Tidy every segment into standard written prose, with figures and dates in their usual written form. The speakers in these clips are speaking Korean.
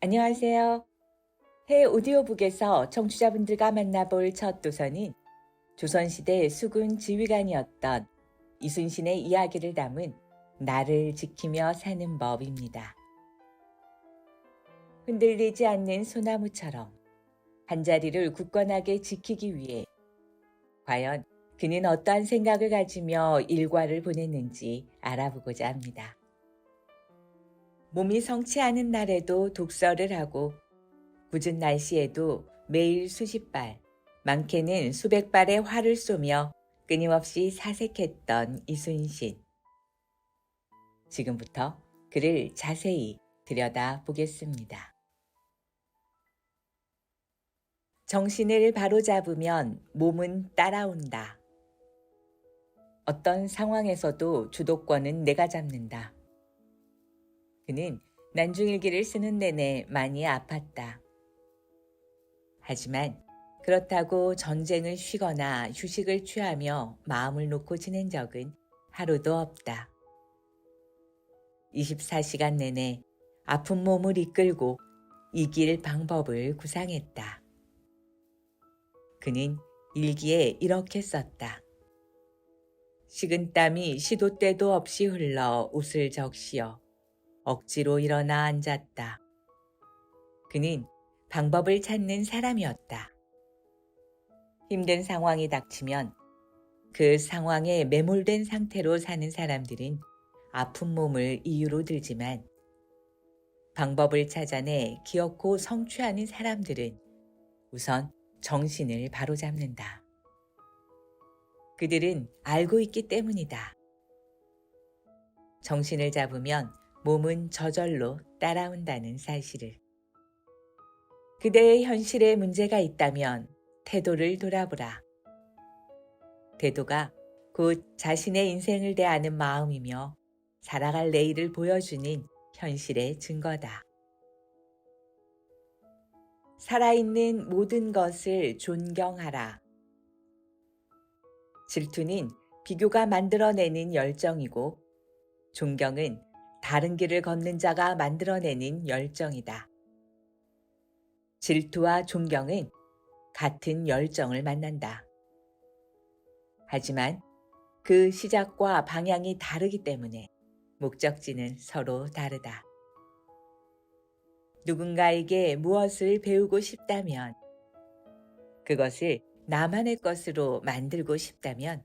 안녕하세요. 해 오디오북에서 청취자분들과 만나볼 첫 도서는 조선시대 수군 지휘관이었던 이순신의 이야기를 담은 나를 지키며 사는 법입니다. 흔들리지 않는 소나무처럼 한자리를 굳건하게 지키기 위해 과연 그는 어떠한 생각을 가지며 일과를 보냈는지 알아보고자 합니다. 몸이 성치 않은 날에도 독서를 하고 궂은 날씨에도 매일 수십 발, 많게는 수백 발의 활을 쏘며 끊임없이 사색했던 이순신. 지금부터 그를 자세히 들여다보겠습니다. 정신을 바로잡으면 몸은 따라온다. 어떤 상황에서도 주도권은 내가 잡는다. 그는 난중일기를 쓰는 내내 많이 아팠다. 하지만 그렇다고 전쟁을 쉬거나 휴식을 취하며 마음을 놓고 지낸 적은 하루도 없다. 24시간 내내 아픈 몸을 이끌고 이길 방법을 구상했다. 그는 일기에 이렇게 썼다. 식은땀이 시도 때도 없이 흘러 옷을 적시어 억지로 일어나 앉았다. 그는 방법을 찾는 사람이었다. 힘든 상황이 닥치면 그 상황에 매몰된 상태로 사는 사람들은 아픈 몸을 이유로 들지만 방법을 찾아내 기어코 성취하는 사람들은 우선 정신을 바로잡는다. 그들은 알고 있기 때문이다. 정신을 잡으면 몸은 저절로 따라온다는 사실을. 그대의 현실에 문제가 있다면 태도를 돌아보라. 태도가 곧 자신의 인생을 대하는 마음이며 살아갈 내일을 보여주는 현실의 증거다. 살아있는 모든 것을 존경하라. 질투는 비교가 만들어내는 열정이고 존경은 다른 길을 걷는 자가 만들어내는 열정이다. 질투와 존경은 같은 열정을 만난다. 하지만 그 시작과 방향이 다르기 때문에 목적지는 서로 다르다. 누군가에게 무엇을 배우고 싶다면, 그것을 나만의 것으로 만들고 싶다면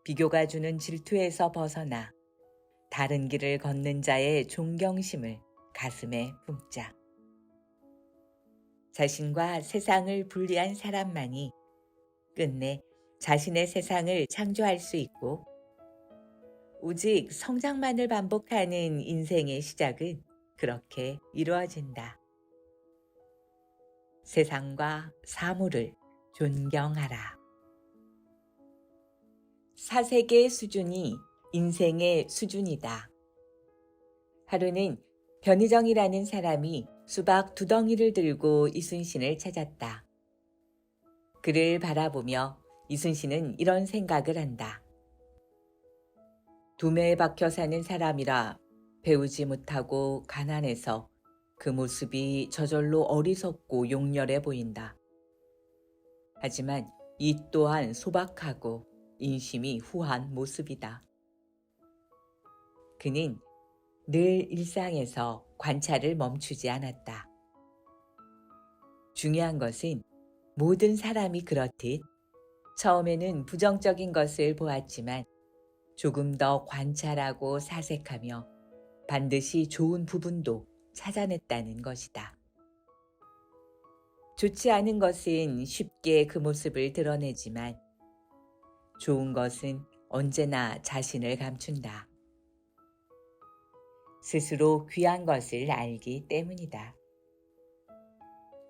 비교가 주는 질투에서 벗어나 다른 길을 걷는 자의 존경심을 가슴에 품자. 자신과 세상을 분리한 사람만이 끝내 자신의 세상을 창조할 수 있고 오직 성장만을 반복하는 인생의 시작은 그렇게 이루어진다. 세상과 사물을 존경하라. 사색의 수준이 인생의 수준이다. 하루는 변희정이라는 사람이 수박 2덩이를 들고 이순신을 찾았다. 그를 바라보며 이순신은 이런 생각을 한다. 두매에 박혀 사는 사람이라 배우지 못하고 가난해서 그 모습이 저절로 어리석고 용렬해 보인다. 하지만 이 또한 소박하고 인심이 후한 모습이다. 그는 늘 일상에서 관찰을 멈추지 않았다. 중요한 것은 모든 사람이 그렇듯 처음에는 부정적인 것을 보았지만 조금 더 관찰하고 사색하며 반드시 좋은 부분도 찾아냈다는 것이다. 좋지 않은 것은 쉽게 그 모습을 드러내지만 좋은 것은 언제나 자신을 감춘다. 스스로 귀한 것을 알기 때문이다.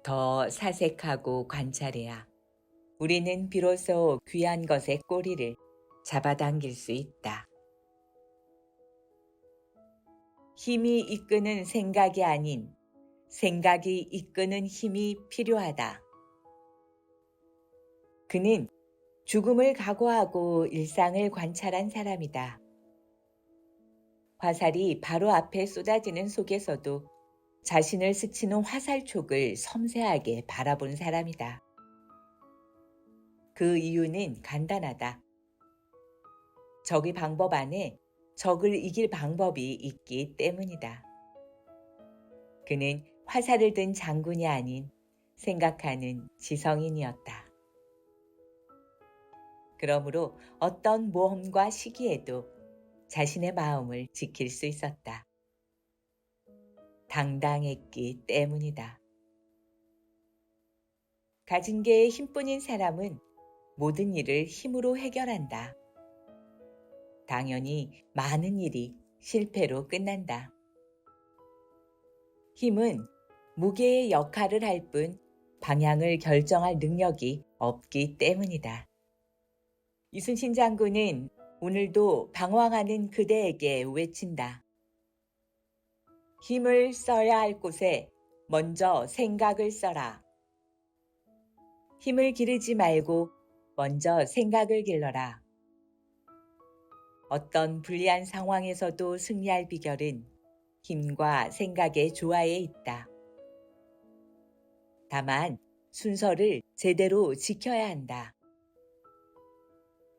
더 사색하고 관찰해야 우리는 비로소 귀한 것의 꼬리를 잡아당길 수 있다. 힘이 이끄는 생각이 아닌 생각이 이끄는 힘이 필요하다. 그는 죽음을 각오하고 일상을 관찰한 사람이다. 화살이 바로 앞에 쏟아지는 속에서도 자신을 스치는 화살촉을 섬세하게 바라본 사람이다. 그 이유는 간단하다. 적의 방법 안에 적을 이길 방법이 있기 때문이다. 그는 화살을 든 장군이 아닌 생각하는 지성인이었다. 그러므로 어떤 모험과 시기에도 자신의 마음을 지킬 수 있었다. 당당했기 때문이다. 가진 게 힘뿐인 사람은 모든 일을 힘으로 해결한다. 당연히 많은 일이 실패로 끝난다. 힘은 무게의 역할을 할 뿐 방향을 결정할 능력이 없기 때문이다. 이순신 장군은 오늘도 방황하는 그대에게 외친다. 힘을 써야 할 곳에 먼저 생각을 써라. 힘을 기르지 말고 먼저 생각을 길러라. 어떤 불리한 상황에서도 승리할 비결은 힘과 생각의 조화에 있다. 다만 순서를 제대로 지켜야 한다.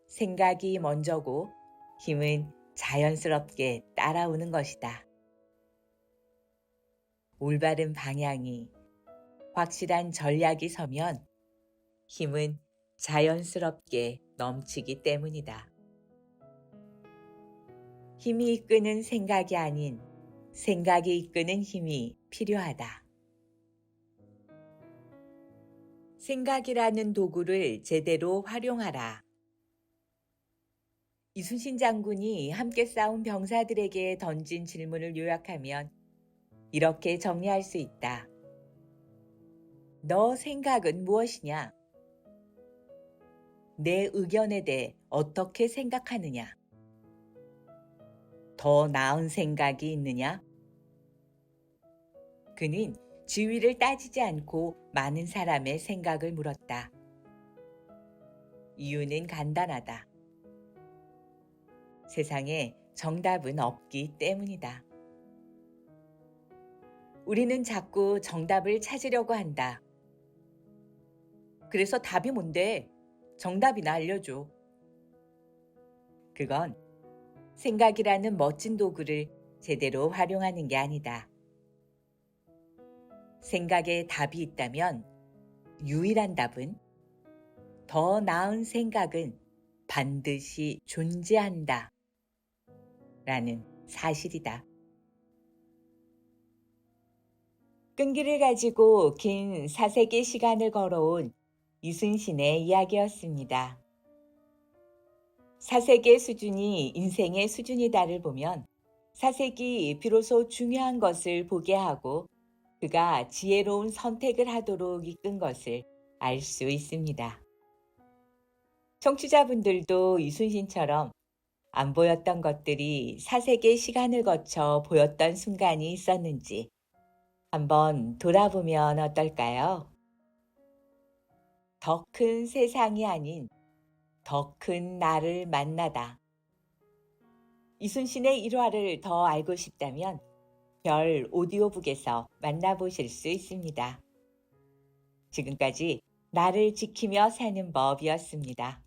생각이 먼저고 힘은 자연스럽게 따라오는 것이다. 올바른 방향이, 확실한 전략이 서면 힘은 자연스럽게 넘치기 때문이다. 힘이 이끄는 생각이 아닌 생각이 이끄는 힘이 필요하다. 생각이라는 도구를 제대로 활용하라. 이순신 장군이 함께 싸운 병사들에게 던진 질문을 요약하면 이렇게 정리할 수 있다. 너 생각은 무엇이냐? 내 의견에 대해 어떻게 생각하느냐? 더 나은 생각이 있느냐? 그는 지위를 따지지 않고 많은 사람의 생각을 물었다. 이유는 간단하다. 세상에 정답은 없기 때문이다. 우리는 자꾸 정답을 찾으려고 한다. 그래서 답이 뭔데? 정답이나 알려줘. 그건 생각이라는 멋진 도구를 제대로 활용하는 게 아니다. 생각에 답이 있다면 유일한 답은 더 나은 생각은 반드시 존재한다. 라는 사실이다. 끈기를 가지고 긴 4세기 시간을 걸어온 이순신의 이야기였습니다. 4세기의 수준이 인생의 수준이다를 보면 4세기 비로소 중요한 것을 보게 하고 그가 지혜로운 선택을 하도록 이끈 것을 알 수 있습니다. 청취자분들도 이순신처럼 안 보였던 것들이 4세기의 시간을 거쳐 보였던 순간이 있었는지 한번 돌아보면 어떨까요? 더 큰 세상이 아닌 더 큰 나를 만나다. 이순신의 일화를 더 알고 싶다면 별 오디오북에서 만나보실 수 있습니다. 지금까지 나를 지키며 사는 법이었습니다.